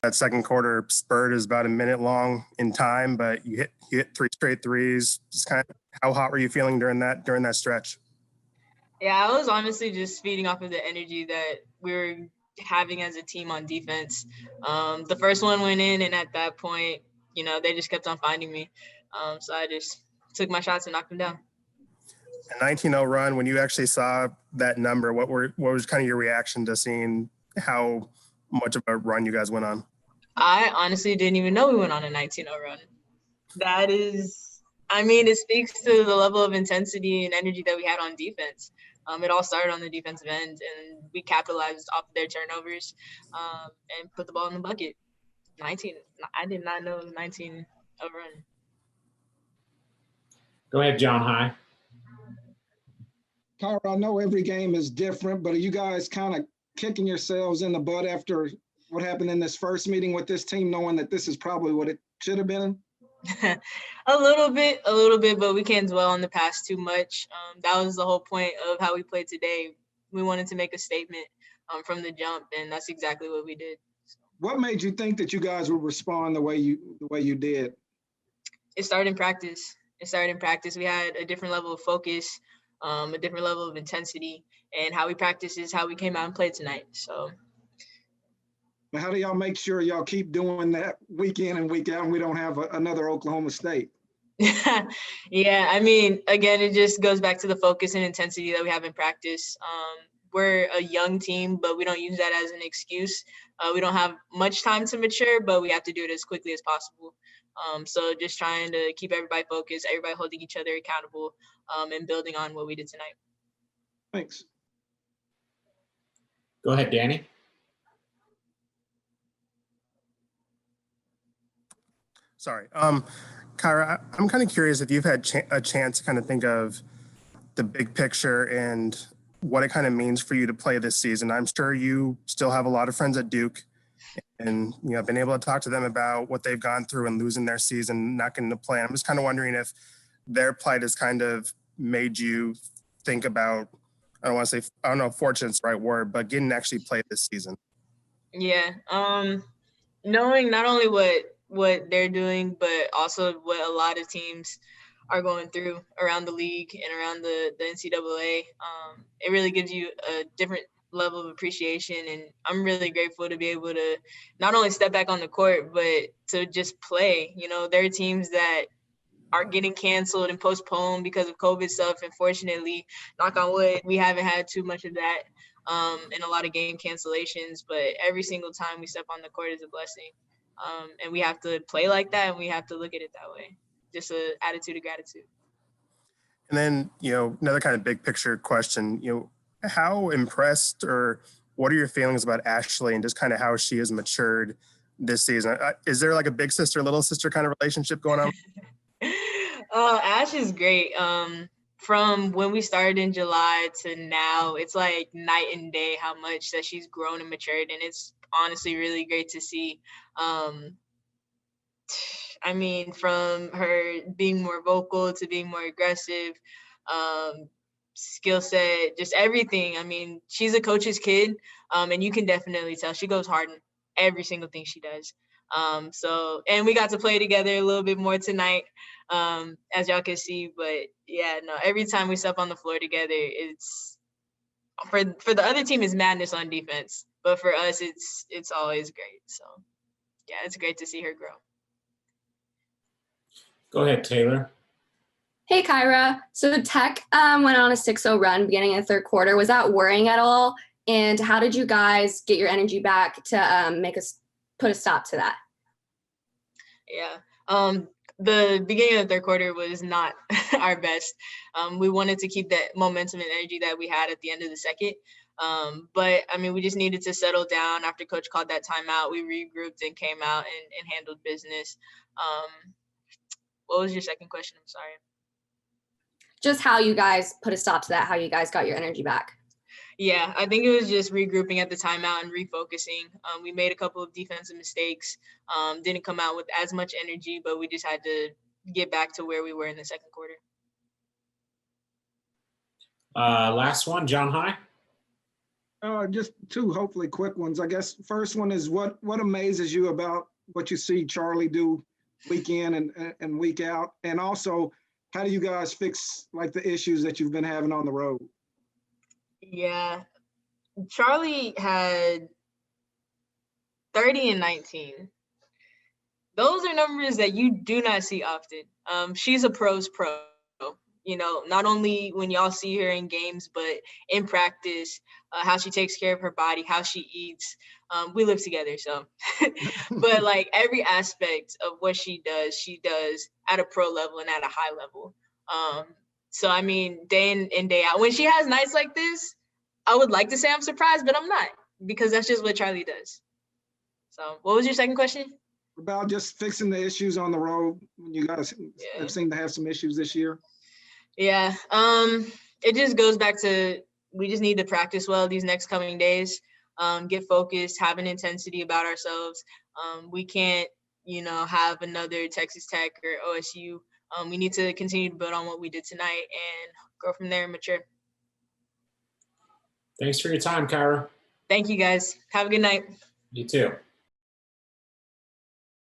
That second quarter spurt is about a minute long in time, but you hit 3 straight threes. Just kind of, how hot were you feeling during that stretch? Yeah, I was honestly just feeding off of the energy that we were having as a team on defense. The first one went in, and at that point, they just kept on finding me. So I just took my shots and knocked them down. A 19-0 run. When you actually saw that number, what was kind of your reaction to seeing how much of a run you guys went on? I honestly didn't even know we went on a 19-0 run. That is, it speaks to the level of intensity and energy that we had on defense. It all started on the defensive end, and we capitalized off of their turnovers and put the ball in the bucket. 19. I did not know 19 a run. Go ahead, John High. Kyra, I know every game is different, but are you guys kind of kicking yourselves in the butt after what happened in this first meeting with this team, knowing that this is probably what it should have been? A little bit, but we can't dwell on the past too much. That was the whole point of how we played today. We wanted to make a statement from the jump, and that's exactly what we did. What made you think that you guys would respond the way you did? It started in practice. We had a different level of focus, a different level of intensity, and how we practice is how we came out and played tonight. So. But how do y'all make sure y'all keep doing that week in and week out and we don't have another Oklahoma State? Yeah, again, it just goes back to the focus and intensity that we have in practice. We're a young team, but we don't use that as an excuse. We don't have much time to mature, but we have to do it as quickly as possible. So just trying to keep everybody focused, everybody holding each other accountable, and building on what we did tonight. Thanks. Go ahead, Danny. Sorry. Kyra, I'm kind of curious if you've had a chance to kind of think of the big picture and what it kind of means for you to play this season. I'm sure you still have a lot of friends at Duke and, been able to talk to them about what they've gone through and losing their season, not getting to play. I'm just kind of wondering if their plight has kind of made you think about, I don't know if fortunate's the right word, but getting to actually play this season. Yeah. Knowing not only what they're doing, but also what a lot of teams are going through around the league and around the NCAA. It really gives you a different level of appreciation, and I'm really grateful to be able to not only step back on the court, but to just play. There are teams that are getting canceled and postponed because of COVID stuff, and fortunately, knock on wood, we haven't had too much of that and a lot of game cancellations, but every single time we step on the court is a blessing. And we have to play like that, and we have to look at it that way. Just an attitude of gratitude. And then, another kind of big picture question, how impressed or what are your feelings about Ashley and just kind of how she has matured this season? Is there like a big sister, little sister kind of relationship going on? Ash is great. From when we started in July to now, it's like night and day how much that she's grown and matured, and it's honestly really great to see. From her being more vocal to being more aggressive, skill set, just everything. She's a coach's kid, and you can definitely tell she goes hard in every single thing she does. And we got to play together a little bit more tonight, as y'all can see. But yeah, no, every time we step on the floor together, it's for the other team is madness on defense, but for us, it's always great. So yeah, it's great to see her grow. Go ahead, Taylor. Hey, Kyra. So Tech went on a 6-0 run beginning of the third quarter. Was that worrying at all? And how did you guys get your energy back to put a stop to that? Yeah. The beginning of the third quarter was not our best. We wanted to keep that momentum and energy that we had at the end of the second. But we just needed to settle down after Coach called that timeout. We regrouped and came out and handled business. What was your second question? I'm sorry. Just how you guys put a stop to that, how you guys got your energy back. Yeah, I think it was just regrouping at the timeout and refocusing. We made a couple of defensive mistakes, didn't come out with as much energy, but we just had to get back to where we were in the second quarter. Last one, John High. Just two hopefully quick ones. I guess first one is what amazes you about what you see Charlie do week in and week out? And also, how do you guys fix like the issues that you've been having on the road? Yeah. Charlie had 30 and 19. Those are numbers that you do not see often. She's a pro's pro. You know, not only when y'all see her in games, but in practice, how she takes care of her body, how she eats. We live together, so. But like every aspect of what she does at a pro level and at a high level. So I mean, day in and day out. When she has nights like this, I would like to say I'm surprised, but I'm not, because that's just what Charlie does. So what was your second question? About just fixing the issues on the road when you guys have seemed to have some issues this year. Yeah. It just goes back to, we just need to practice well these next coming days. Get focused, have an intensity about ourselves. We can't, have another Texas Tech or OSU. We need to continue to build on what we did tonight and go from there and mature. Thanks for your time, Kyra. Thank you, guys. Have a good night. You too.